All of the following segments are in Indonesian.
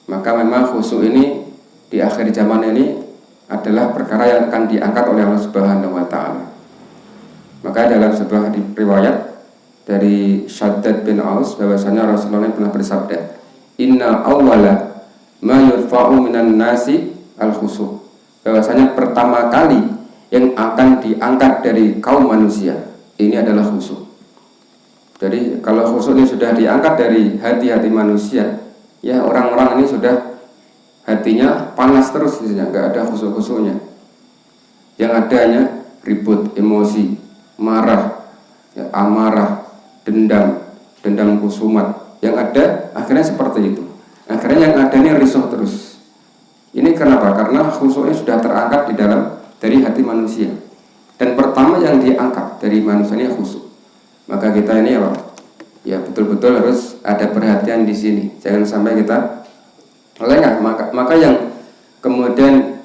Maka memang khusyuk ini di akhir zaman ini adalah perkara yang akan diangkat oleh Allah Subhanahu wa taala. Maka dalam sebuah riwayat dari Shaddad bin Aus bahwasanya Rasulullah pernah bersabda, "Inna awwala ma yurfa'u minan nasi al-khusyuk." Bahwasanya pertama kali yang akan diangkat dari kaum manusia ini adalah khusyuk. Jadi kalau khusyuk ini sudah diangkat dari hati-hati manusia, ya orang-orang ini sudah hatinya panas terus, nggak ada khusyuk-khusyuknya. Yang adanya ribut, emosi, marah, ya, amarah, dendam kusumat. Yang ada akhirnya seperti itu. Akhirnya yang ada ini risau terus. Ini kenapa? Karena khusyuknya sudah terangkat dari hati manusia. Dan pertama yang diangkat dari manusia ini khusyuk. Maka kita ini apa? Ya betul-betul harus ada perhatian di sini. Jangan sampai kita lengah. Maka yang kemudian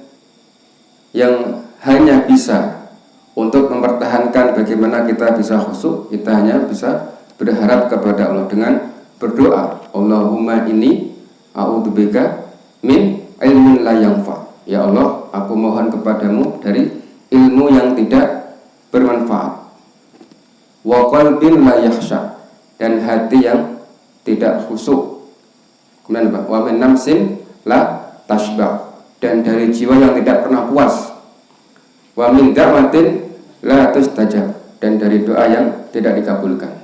yang hanya bisa untuk mempertahankan bagaimana kita bisa khusyuk, kita hanya bisa berharap kepada Allah dengan berdoa, Allahumma inni a'udzubika min ilmin la yanfa. Ya Allah, aku mohon kepadamu dari ilmu yang tidak bermanfaat. Wa qalbin la yakhsha, dan hati yang tidak khusyuk. Kemudian wa min nafsin la tashba, dan dari jiwa yang tidak pernah puas. Wa min da'watin la tustajab, dan dari doa yang tidak dikabulkan.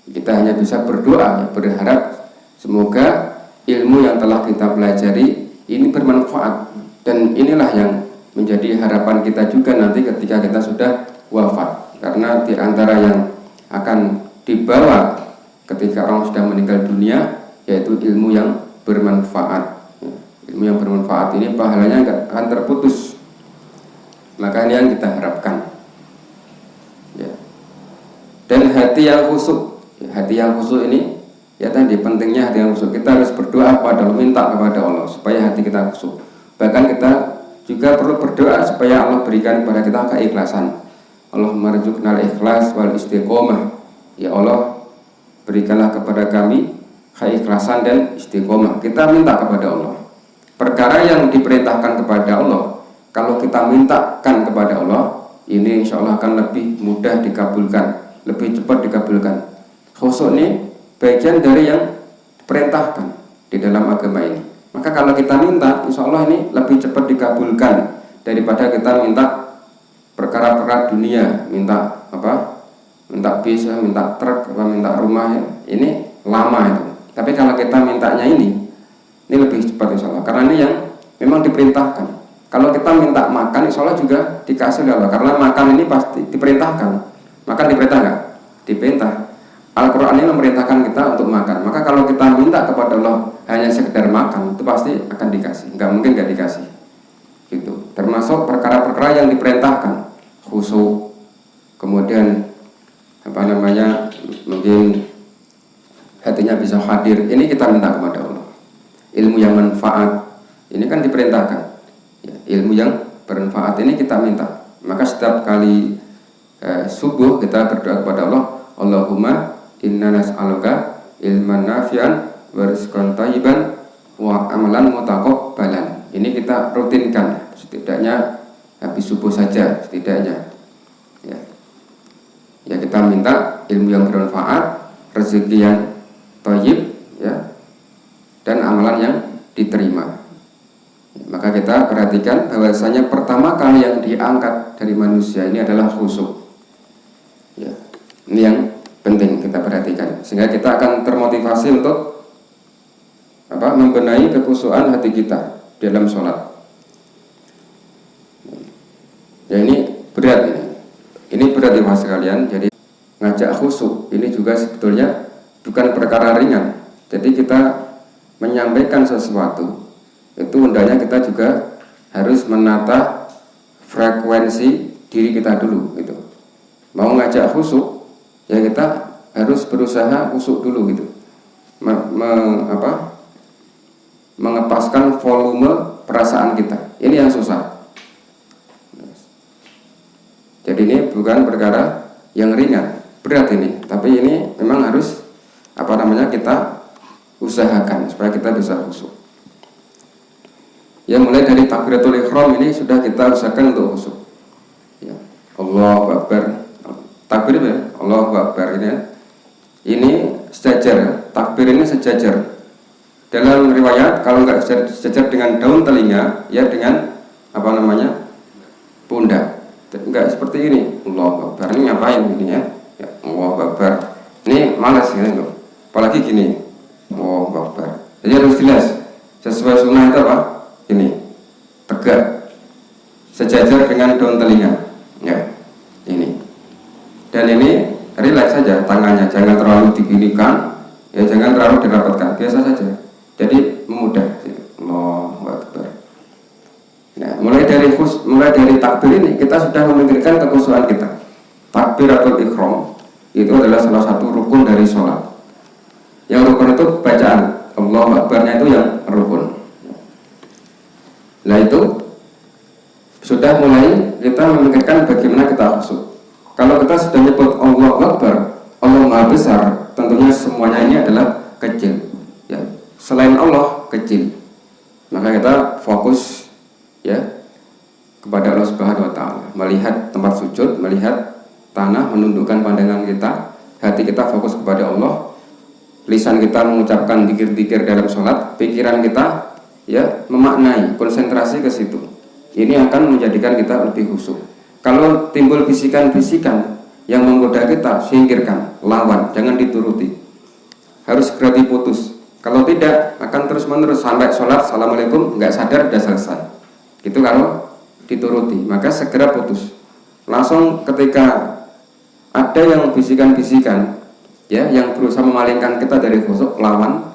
Kita hanya bisa berdoa, berharap semoga ilmu yang telah kita pelajari ini bermanfaat, dan inilah yang menjadi harapan kita juga nanti ketika kita sudah wafat. Karena di antara yang akan dibawa ketika orang sudah meninggal dunia yaitu ilmu yang bermanfaat. Ilmu yang bermanfaat ini pahalanya nggak akan terputus. Maka ini yang kita harapkan. Ya. Dan hati yang khusyuk, hati yang khusyuk ini ya tadi pentingnya hati yang khusyuk. Kita harus berdoa kepada Allah, minta kepada Allah supaya hati kita khusyuk. Bahkan kita juga perlu berdoa supaya Allah berikan kepada kita keikhlasan. Allahumma rzuqnal ikhlas wal istiqomah. Ya Allah, berikanlah kepada kami keikhlasan dan istiqomah. Kita minta kepada Allah. Perkara yang diperintahkan kepada Allah, kalau kita mintakan kepada Allah, ini insya Allah akan lebih mudah dikabulkan, lebih cepat dikabulkan. Khusyuk ini bagian dari yang diperintahkan di dalam agama ini. Maka kalau kita minta, insya Allah ini lebih cepat dikabulkan daripada kita minta perkara-perkara dunia, minta apa? Minta bis, minta truk, minta rumah, ini lama itu. Tapi kalau kita mintanya ini lebih cepat insya Allah. Karena ini yang memang diperintahkan. Kalau kita minta makan, insya Allah juga dikasih oleh Allah. Karena makan ini pasti diperintahkan. Makan diperintah nggak? Diperintah. Al-Quran ini memerintahkan kita untuk makan. Maka kalau kita minta kepada Allah hanya sekedar makan, itu pasti akan dikasih. Nggak mungkin nggak dikasih. Gitu. Termasuk perkara-perkara yang diperintahkan, khusyuk, kemudian mungkin hatinya bisa hadir. Ini kita minta kepada Allah. Ilmu yang manfaat, ini kan diperintahkan. Ya, ilmu yang bermanfaat ini kita minta. Maka setiap kali subuh kita berdoa kepada Allah, Allahumma inna nas'aluka ilman nafi'an wa rizqan thayyiban wa amalan mutaqabbalan. Ini kita rutinkan, setidaknya habis subuh saja, setidaknya. Ya kita minta ilmu yang bermanfaat, rezeki yang thayyib, ya, dan amalan yang diterima. Maka kita perhatikan bahwasanya pertama kali yang diangkat dari manusia ini adalah khusyuk. Ya, ini yang penting kita perhatikan sehingga kita akan termotivasi untuk membenahi kekhusyukan hati kita dalam sholat. Ya ini berat ini. Ini berat ya mas sekalian. Jadi ngajak khusyuk ini juga sebetulnya bukan perkara ringan. Jadi kita menyampaikan sesuatu itu hendaknya kita juga harus menata frekuensi diri kita dulu gitu. Mau ngajak khusyuk ya kita harus berusaha khusyuk dulu gitu. Mengepaskan volume perasaan kita. Ini yang susah. Jadi ini bukan perkara yang ringan, berat ini. Tapi ini memang harus kita usahakan supaya kita bisa khusyuk. Ya, mulai dari takbiratul ihram ini sudah kita usahakan untuk khusyuk. Ya, Allahu Akbar. Takbir ya, Allahu Akbar ini. Ini sejajar, takbir ini sejajar. Dalam riwayat kalau nggak sejajar dengan daun telinga, ya dengan apa namanya? Pundak. Enggak seperti ini. Allahu Akbar. Ini ngapain ini ya? Ya, Allahu Akbar. Ini malas ya, apalagi gini. Allahu Akbar. Jadi harus jelas. Sesuai sunnah itu apa? Ini tegak sejajar dengan daun telinga ya, ini. Dan ini rileks saja tangannya, jangan terlalu diginikan ya, jangan terlalu dirapatkan, biasa saja, jadi memudah. Allahu Akbar. Nah, mulai dari takbir ini kita sudah memikirkan kekhusyuan kita. Takbiratul ihram itu adalah salah satu rukun dari sholat. Yang rukun itu bacaan Allahu Akbarnya itu yang rukun. Nah, itu sudah mulai kita memikirkan bagaimana kita khusyuk. Kalau kita sudah nyebut Allahu Akbar, Allah Maha Besar, tentunya semuanya ini adalah kecil ya. Selain Allah kecil. Maka kita fokus ya kepada Allah Subhanahu wa taala. Melihat tempat sujud, melihat tanah, menundukkan pandangan kita, hati kita fokus kepada Allah. Lisan kita mengucapkan zikir-zikir dalam sholat, pikiran kita ya memaknai, konsentrasi ke situ. Ini akan menjadikan kita lebih khusyuk. Kalau timbul bisikan-bisikan yang menggoda kita, singkirkan, lawan, jangan dituruti. Harus segera diputus. Kalau tidak akan terus-menerus sampai sholat, assalamualaikum, nggak sadar sudah selesai. Itu kalau dituruti, maka segera putus. Langsung ketika ada yang bisikan-bisikan ya yang berusaha memalingkan kita dari khusyuk, lawan.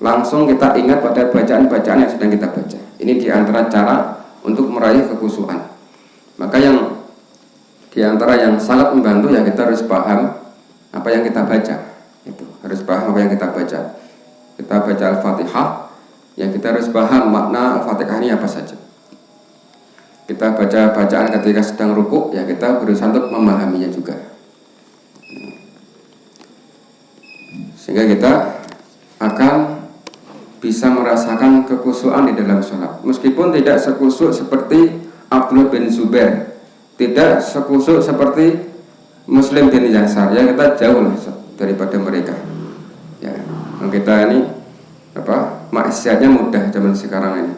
Langsung kita ingat pada bacaan-bacaan yang sedang kita baca. Ini diantara cara untuk meraih kekhusyuan. Maka yang diantara yang sangat membantu ya kita harus paham apa yang kita baca. Itu harus paham apa yang kita baca. Kita baca Al-Fatihah, ya kita harus paham makna Al-Fatihah ini apa saja. Kita baca bacaan ketika sedang rukuk, ya kita berusaha untuk memahaminya juga. Sehingga kita akan bisa merasakan kekhusyuan di dalam sholat, meskipun tidak sekhusyuk seperti Abdullah bin Zubair, tidak sekhusyuk seperti Muslim bin Yasar, ya kita jauh lah daripada mereka. Ya, kita ini maksiatnya mudah zaman sekarang ini,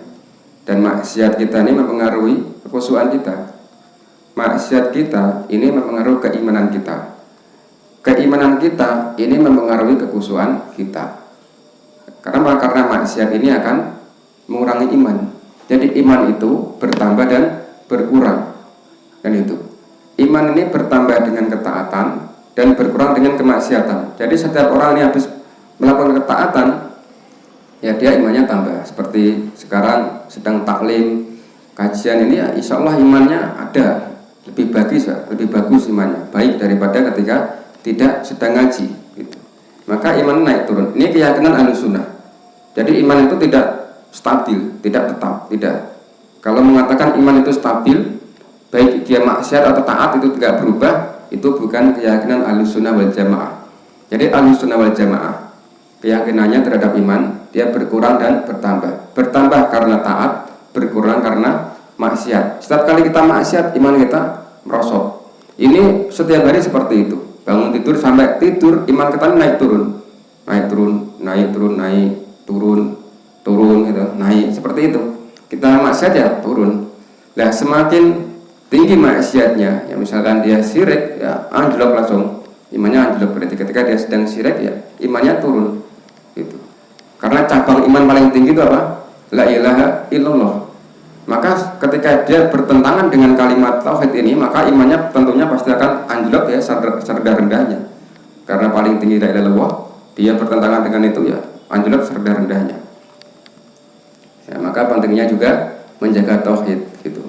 dan maksiat kita ini mempengaruhi kekhusyuan kita. Maksiat kita ini mempengaruhi keimanan kita. Keimanan kita ini mempengaruhi kekhusyuan kita. Karena maksiat ini akan mengurangi iman. Jadi iman itu bertambah dan berkurang. Dan itu iman ini bertambah dengan ketaatan dan berkurang dengan kemaksiatan. Jadi setiap orang ini habis melakukan ketaatan, ya dia imannya tambah. Seperti sekarang sedang taklim, kajian ini ya insya Allah imannya ada, lebih bagus imannya, baik daripada ketika tidak sedang ngaji gitu. Maka iman naik turun. Ini keyakinan Ahlussunnah. Jadi iman itu tidak stabil, tidak tetap, tidak. Kalau mengatakan iman itu stabil, baik dia maksiat atau taat itu tidak berubah, itu bukan keyakinan Ahlussunnah wal Jamaah. Jadi Ahlussunnah wal Jamaah keyakinannya terhadap iman, dia berkurang dan bertambah. Bertambah karena taat, berkurang karena maksiat. Setiap kali kita maksiat, iman kita merosot. Ini setiap hari seperti itu. Bangun tidur sampai tidur, iman kita naik turun, naik turun, naik turun, naik turun gitu, naik seperti itu. Kita maksiat ya turun. Nah, semakin tinggi maksiatnya, ya misalkan dia syirik, ya anjlok langsung, imannya anjlok. Berarti ketika dia sedang syirik, ya imannya turun gitu. Karena cabang iman paling tinggi itu apa? La ilaha illallah. Maka ketika dia bertentangan dengan kalimat tauhid ini, maka imannya tentunya pasti akan anjlok ya, serendah-rendahnya. Karena paling tinggi la ilaha illallah, dia bertentangan dengan itu ya anjlok serendah-rendahnya. Ya, maka pentingnya juga menjaga tauhid gitu.